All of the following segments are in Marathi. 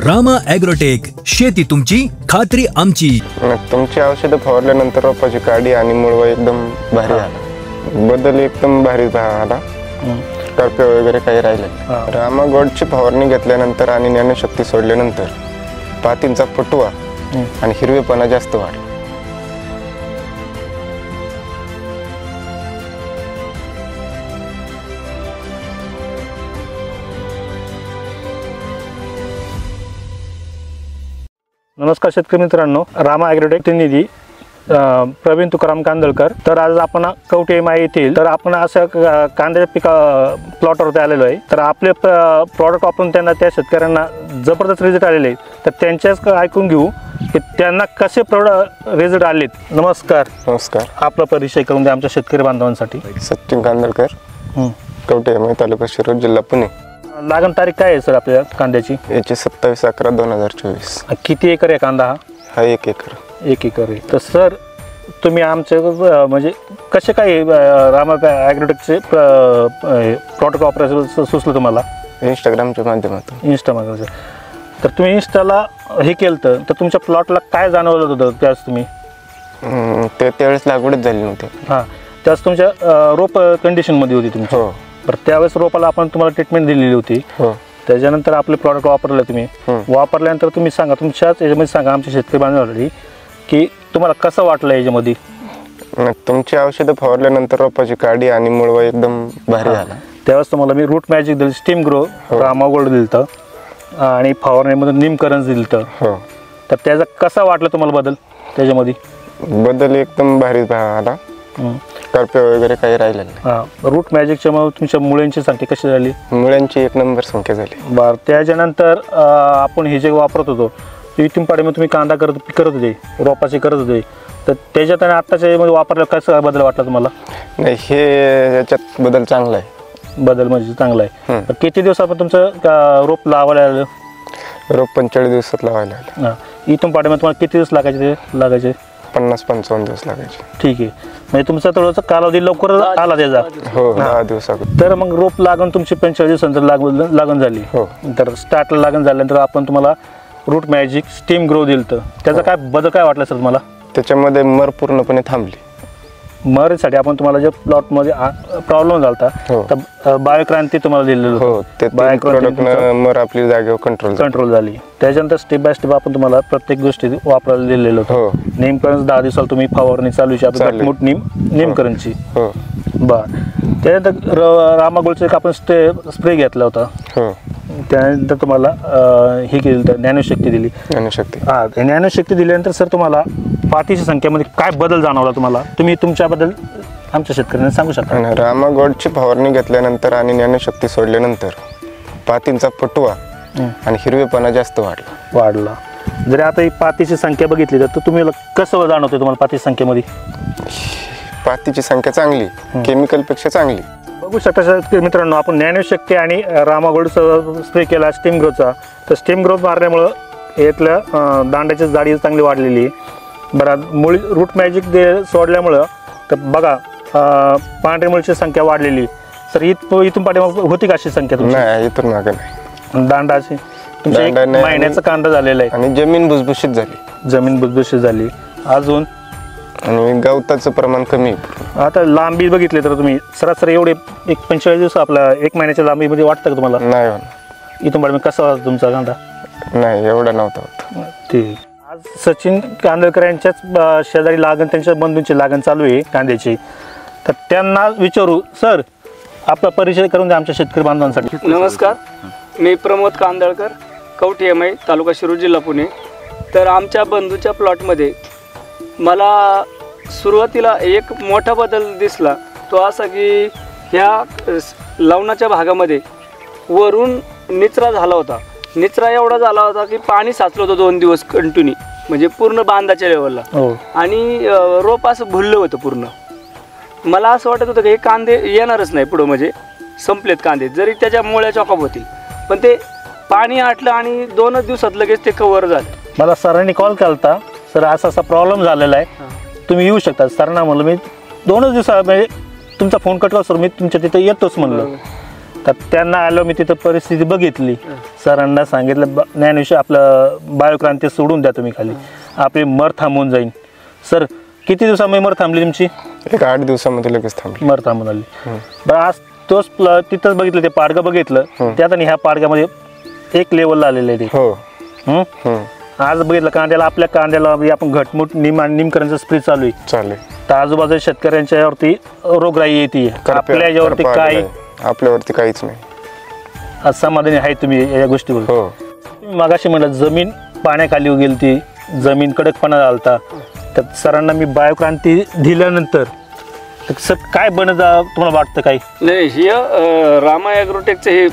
रामा ॲग्रोटेक, शेती तुमची खात्री आमची। तुमची औषधं फवारल्यानंतर रोपाची काडी आणि मुळवा एकदम भारी आला, बदल एकदम भारी आला, करपे वगैरे काही राहिले। रामा गोल्डची फवारणी घेतल्यानंतर आणि ज्ञानशक्ती सोडल्यानंतर पातींचा फुटवा आणि हिरवेपणा जास्त वाढला। नमस्कार शेतकरी मित्रांनो, रामा ॲग्रोटेक प्रतिनिधी प्रवीण तुकाराम कांदळकर। तर आज आपण कवठे एम आय येथील तर आपण असं कांद्याच्या प्लॉटवरती आलेलो आहे। तर आपले प्रॉडक्ट वापरून त्यांना त्या शेतकऱ्यांना जबरदस्त रिझल्ट आलेले आहेत। तर त्यांच्याच ऐकून घेऊ की त्यांना कसे रिझल्ट आलेत। नमस्कार। नमस्कार। आपला परिचय करून द्या आमच्या शेतकरी बांधवांसाठी। सचिन कांदळकर, कवठे एम आय, तालुका शिरूर, जिल्हा पुणे। लागण तारीख काय आहे सर आपल्या कांद्याची? याची 27/11/2024। किती एकर आहे कांदा हा? 1 एकर। 1 एकर आहे। तर सर तुम्ही आमचे म्हणजे कसे काय रामा ॲग्रोटेकचे प्रॉडक्ट वापरायचं सुचलं तुम्हाला? इंस्टाग्रामच्या माध्यमातून। इंस्टाग्रामचं। तर तुम्ही इंस्टाला हे केलं तर तुमच्या प्लॉटला काय जाणवलं होतं त्यावेळेस तुम्ही? त्यावेळेस लागवडच झाली नव्हती। हां, त्यावेळेस तुमच्या रोप कंडिशनमध्ये होती तुमची? हो। तर त्यावेळेस रोपाला आपण तुम्हाला ट्रीटमेंट दिलेली होती। हो। त्याच्यानंतर आपले प्रॉडक्ट वापरले तुम्ही। वापरल्यानंतर तुम्ही सांगा, तुमच्याच याच्यामध्ये सांगा आमच्या शेतकरी बांधवांसाठी की तुम्हाला कसं वाटलं याच्यामध्ये? तुमची औषधं फवारल्यानंतर रोपाची काडी आणि मुळवा एकदम भारी आला। त्यावेळेस तुम्हाला मी रूट मॅजिक दिली, स्टीम ग्रो, रामा गोल्ड दिलं आणि फवारणीमध्ये नीमकरंज दिलं। हो। तर त्याचा कसा वाटलं तुम्हाला बदल? त्याच्यामध्ये बदल एकदम भारी आला, करपे वगैरे काही राहिले नाही। हां, रूट मॅजिकच्या मग तुमच्या मुळ्यांची संख्या कशी झाली? मुळ्यांची 1 नंबर संख्या झाली। बरं, त्याच्यानंतर आपण हे जे वापरत होतो इथून पाडी तुम्ही कांदा करत होते, रोपाचे करत होते, तर त्याच्यात आणि आत्ताच्या मध्ये वापरल्यावर कसा बदल वाटला तुम्हाला? नाही, हे याच्यात बदल चांगला आहे। बदल म्हणजे चांगला आहे। तर किती दिवस आपण तुमचं रोप लावायला आलं? रोप 45 दिवसात लावायला आलं। हां, इथून पाडी तुम्हाला किती दिवस लागायचे? 50-55 दिवस लागायचे। ठीक आहे, म्हणजे तुमचा थोडंसं कालावधी लवकर आला त्याचा? हो, 10 दिवसात। तर मग रोप लागण तुमची 45 दिवसानंतर लागण झाली। हो। तर स्टार्टला लागण झाल्यानंतर आपण तुम्हाला रूट मॅजिक स्टीम ग्रो दिलं, तर त्याचा काय बदल काय वाटला सर तुम्हाला? त्याच्यामध्ये मर पूर्णपणे थांबली। मरसाठी आपण तुम्हाला जे प्लॉटमध्ये प्रॉब्लेम झाला तर बायोक्रांती तुम्हाला दिलेलं हो, ते बायोक्रांती मर आपली जागेवर कंट्रोल झाली। त्याच्यानंतर स्टेप बाय स्टेप आपण तुम्हाला प्रत्येक गोष्टी वापरायला दिलेलं होतं। नेमकरंज 10 दिवसाला तुम्ही फवारणी चालूची आपली नेमकरंजची। बरं, त्यानंतर रामा गोल्डचा आपण स्प्रे घेतला होता। त्यानंतर तुम्हाला हे केलं तर ज्ञानशक्ती दिली। हां, ज्ञानशक्ती दिल्यानंतर सर तुम्हाला पातीच्या संख्येमध्ये काय बदल जाणवला तुम्हाला? तुम्ही तुमच्याबद्दल आमच्या शेतकऱ्यांना सांगू शकता? रामा गोल्डची फवारणी घेतल्यानंतर आणि ज्ञानशक्ती सोडल्यानंतर पातींचा फुटवा आणि हिरवेपणा जास्त वाढला। जरी आता ही पातीची संख्या बघितली तर तुम्ही कसं जाणवतं तुम्हाला पातीच्या संख्येमध्ये? पातीची संख्या चांगली, केमिकल पेक्षा चांगली। बघू शकता मित्रांनो, आपण ज्ञानशक्ती आणि रामा गोल्ड स्प्रे केला स्टीम ग्रोचा। तर स्टीम ग्रो मारल्यामुळं यातल्या दांड्याची जाडी चांगली वाढलेली आहे। बरं, मुळी रूट मॅजिक सोडल्यामुळं तर बघा पांढरी मुळीची संख्या वाढलेली। सर इथून पाठीमागे होती का अशी संख्या तुमची? नाही, इथून मागे नाही। दांडाची तुमच्या 1 महिन्याचा कांदा झालेला आहे आणि जमीन भुसभुशीत झाली। अजून आणि गवताचं प्रमाण कमी। आता लांबी बघितली तर तुम्ही सरासरी एवढे 45 दिवस आपल्या 1 महिन्याच्या लांबीमध्ये वाटतं का तुम्हाला? नाही, इथून पाठी कसा होता तुमचा कांदा? नाही, एवढा नव्हता। ठीक। आज सचिन कांदळकर यांच्याच शेजारी लागण, त्यांच्या बंधूंची लागण चालू आहे कांद्याची। तर त्यांना विचारू, सर आपला परिचय करून द्या आमच्या शेतकरी बांधवांसाठी। नमस्कार, मी प्रमोद कांदळकर, कवठे एम आय, तालुका शिरूर, जिल्हा पुणे। तर आमच्या बंधूच्या प्लॉटमध्ये मला सुरुवातीला एक मोठा बदल दिसला, तो असा की ह्या लवणाच्या भागामध्ये वरून निचरा झाला होता। निचरा एवढा झाला होता की पाणी साचलं होतं 2 दिवस कंटिन्यू, म्हणजे पूर्ण बांधाच्या लेवलला। आणि रोप असं भुललं होतं पूर्ण। मला असं वाटत होतं की हे कांदे येणारच नाही पुढं, म्हणजे संपलेत कांदे, जरी त्याच्या मुळ्या चॉकअप होतील, पण ते पाणी आटलं आणि 2 दिवसात लगेच ते कव्हर झालं। मला सरांनी कॉल केला, सर असा प्रॉब्लेम झालेला आहे, तुम्ही येऊ शकता? सरांना म्हणलं मी 2 दिवसात म्हणजे तुमचा फोन कटवा सर, मी तुमच्या तिथे येतोच म्हणलं। तर त्यांना आलो मी तिथं परिस्थिती बघितली, सरांना सांगितलं ज्ञानविषयी आपलं बायोक्रांती सोडून द्या तुम्ही खाली, आपली मर थांबून जाईल. सर किती दिवसामध्ये मर थांबली तुमची? एक 8 दिवसामध्ये लगेच थांबली. मर थांबून आली. बरं आज तोच तिथंच बघितलं, ते पाडगं बघितलं, त्यात आणि ह्या पाडग्यामध्ये एक लेवलला आलेलं आहे ते. हो. आज बघितलं कांद्याला, आपल्या कांद्याला आपण घटमुट निमकरणचा स्प्रे चालू आहे. चालेल. तर आजूबाजूच्या शेतकऱ्यांच्यावरती रोगराई येते, आपल्या याच्यावरती काय? आपल्यावरती काहीच नाही. आज समाधानी आहे तुम्ही या गोष्टीवर? हो. मगाशी म्हटलं जमीन पाण्याखाली गेली, ती जमीन कडकपणा झालता, तर सरांना मी बायोक्रांती दिल्यानंतर काय तुम्हाला वाटतं काय? नाही, ही रामा ॲग्रोटेकचं हे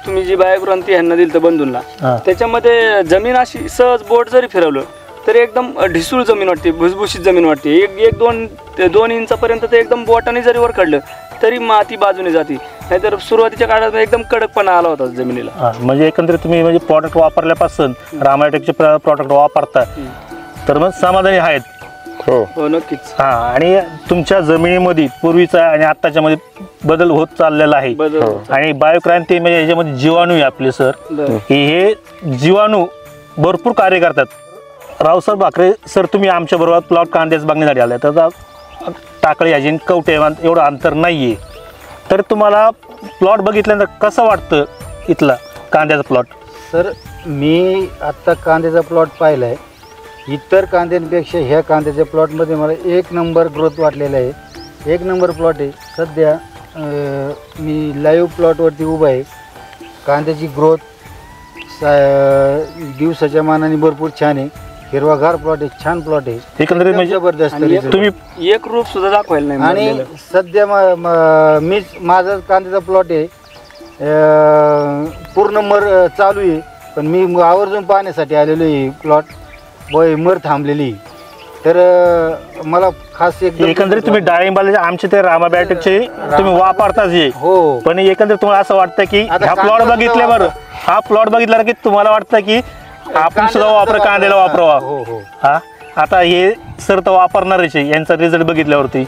तुम्ही जी बायोक्रांती ह्यांना दिलं तर बंधूंना, त्याच्यामध्ये जमीन अशी सहज बोट जरी फिरवलं तरी एकदम ढिसूळ जमीन वाटते, भुसभुशीत जमीन वाटते. एक दोन इंचापर्यंत ते एकदम बोटाने जरी वर काढलं तरी माती बाजूने जाते. नाहीतर सुरुवातीच्या काळात एकदम कडकपणा आला होता जमिनीला. म्हणजे एकंदरीत तुम्ही म्हणजे प्रॉडक्ट वापरल्यापासून रामायटेकचे प्रॉडक्ट वापरता तर मग समाधानी आहेत? हो नक्कीच. आणि तुमच्या जमिनीमध्ये पूर्वीचा आणि आत्ताच्या मध्ये बदल होत चाललेला आहे. आणि बायोक्रांती म्हणजे याच्यामध्ये जीवाणू आहे आपले सर, हे जीवाणू भरपूर कार्य करतात. रावसाहेब भाकरे सर, तुम्ही आमच्या बरोबर प्लॉट कांद्याच बघण्यासाठी आल्या, तर टाकळी याची कवटे एवढं अंतर नाहीये, तर तुम्हाला प्लॉट बघितल्यानंतर कसं वाटतं इथला कांद्याचा प्लॉट? सर मी आत्ता कांद्याचा प्लॉट पाहिला आहे, इतर कांद्यांपेक्षा ह्या कांद्याच्या प्लॉटमध्ये मला 1 नंबर ग्रोथ वाटलेला आहे. 1 नंबर प्लॉट आहे. सध्या मी लाईव्ह प्लॉटवरती उभा आहे. कांद्याची ग्रोथ दिवसाच्या मानाने भरपूर छान आहे. हिरवागार प्लॉट आहे, छान प्लॉट आहे, एकंदरीत म्हणजे जबरदस्त. तुम्ही एक रूप सुद्धा दाखवायला नाही. आणि सध्या माझा कांद्याचा प्लॉट आहे, पूर्ण मर चालू आहे, पण मी आवर्जून पाहण्यासाठी आलेलो आहे. प्लॉट मर थांबलेली, तर मला खास एकंदरीत तुम्ही डाळिंबाला आमचे ते रामा बायोटेकचे तुम्ही वापरताच ये. हो. पण एकंदरीत तुम्हाला असं वाटतं की हा प्लॉट बघितल्यावर, हा प्लॉट बघितल्यावर की तुम्हाला वाटतं की आपण सुद्धा वापर कांद्याला वापरावा. आता हे सर तर वापरणारच आहे, यांचा रिझल्ट बघितल्यावरती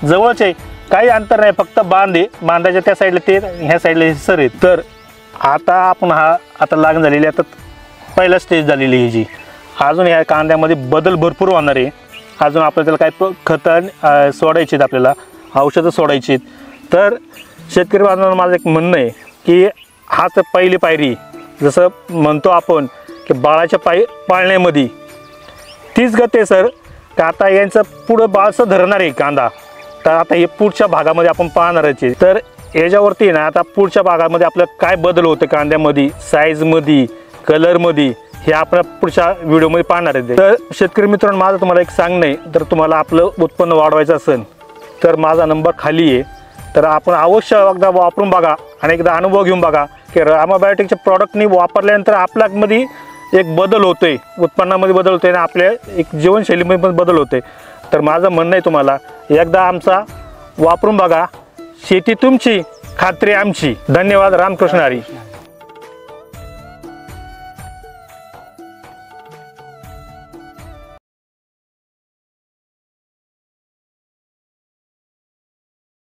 जवळच आहे, काही अंतर नाही, फक्त बांधाच्या त्या साईडला ते, ह्या साईडला सर आहे. तर आता आपण आता लागण झालेली, आता पहिला स्टेज झालेली आहे जी, अजून ह्या कांद्यामध्ये बदल भरपूर होणार आहे. अजून आपल्याला काय खतं सोडायची आहेत, आपल्याला औषधं सोडायची आहेत. तर शेतकरी बांधवांना माझं एक म्हणणं आहे की हा तर पहिली पायरी, जसं म्हणतो आपण की बाळाच्या पाळण्यामध्ये तीच गत आहे सर, तर आता यांचं पुढं बाळसं धरणार आहे कांदा. तर आता हे पुढच्या भागामध्ये आपण पाहणारच आहे. तर याच्यावरती ना आता पुढच्या भागामध्ये आपलं काय बदल होतं कांद्यामध्ये, साईजमध्ये, कलरमध्ये, हे आपण पुढच्या व्हिडिओमध्ये पाहणार आहे. तर शेतकरी मित्रांनो, माझं तुम्हाला एक सांगणं आहे, तर तुम्हाला आपलं उत्पन्न वाढवायचं असेल तर माझा नंबर खाली आहे, तर आपण अवश्य एकदा वापरून बघा आणि एकदा अनुभव घेऊन बघा की रामा बायोटेकच्या प्रॉडक्टनी वापरल्यानंतर आपल्यामध्ये एक बदल होतोय, उत्पन्नामध्ये बदल होतोय आणि आपल्या एक जीवनशैलीमध्ये पण बदल होतोय. तर माझं म्हणणं आहे तुम्हाला एकदा आमचा वापरून बघा. शेती तुमची, खात्री आमची. धन्यवाद. रामकृष्ण हरी.